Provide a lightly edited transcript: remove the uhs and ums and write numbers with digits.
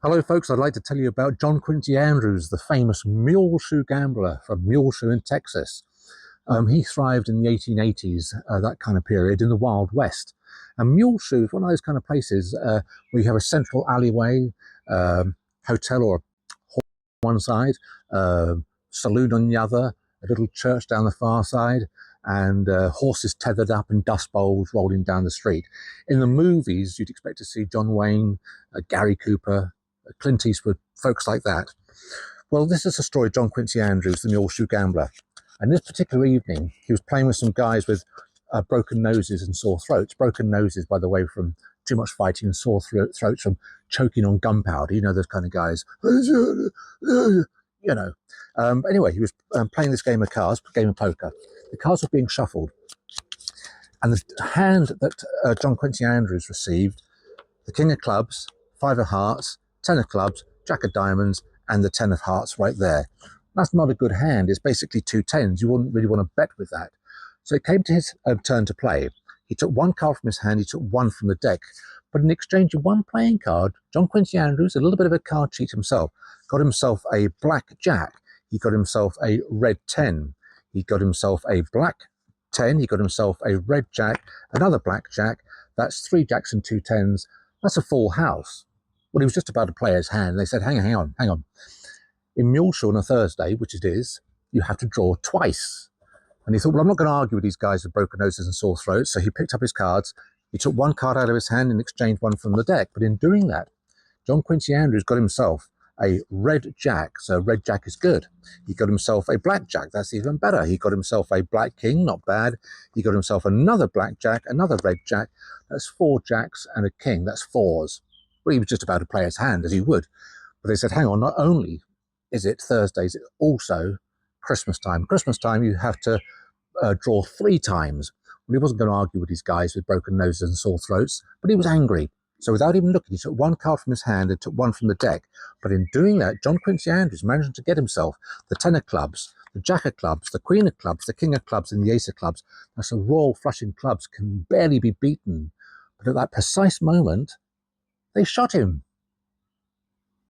Hello folks, I'd like to tell you about John Quincy Andrews, the famous Muleshoe gambler from Muleshoe in Texas. He thrived in the 1880s, that kind of period, in the Wild West. And Muleshoe is one of those kind of places where you have a central alleyway, hotel or one side, uh, saloon on the other, a little church down the far side, and horses tethered up and dust bowls rolling down the street. In the movies, you'd expect to see John Wayne, Gary Cooper, Clint Eastwood, folks like that. Well, this is the story of John Quincy Andrews, the Muleshoe gambler. And this particular evening, he was playing with some guys with broken noses and sore throats. Broken noses, by the way, from too much fighting, and sore throats from choking on gunpowder. You know, those kind of guys. You know. Anyway, he was playing this game of cards, game of poker. The cards were being shuffled. And the hand that John Quincy Andrews received, the King of Clubs, Five of Hearts, Ten of Clubs, Jack of Diamonds, and the Ten of Hearts right there. That's not a good hand. It's basically two tens. You wouldn't really want to bet with that. So it came to his turn to play. He took one card from his hand, he took one from the deck. But in exchange of one playing card, John Quincy Andrews, a little bit of a card cheat himself, got himself a black jack. He got himself a red 10. He got himself a black 10. He got himself a red jack, another black jack. That's three jacks and two tens. That's a full house. Well, he was just about to play his hand. They said, hang on. In Muleshoe on a Thursday, which it is, you have to draw twice. And he thought, well, I'm not going to argue with these guys with broken noses and sore throats. So he picked up his cards. He took one card out of his hand and exchanged one from the deck. But in doing that, John Quincy Andrews got himself a red jack. So red jack is good. He got himself a black jack. That's even better. He got himself a black king. Not bad. He got himself another black jack, another red jack. That's four jacks and a king. That's fours. Well, he was just about to play his hand, as he would. But they said, hang on, not only is it Thursdays, it's also Christmas time. Christmas time, you have to draw three times. Well, he wasn't going to argue with these guys with broken noses and sore throats, but he was angry. So without even looking, he took one card from his hand and took one from the deck. But in doing that, John Quincy Andrews managed to get himself the Ten of Clubs, the Jack of Clubs, the Queen of Clubs, the King of Clubs, and the Ace of Clubs. That's a royal flush in clubs, can barely be beaten. But at that precise moment, they shot him.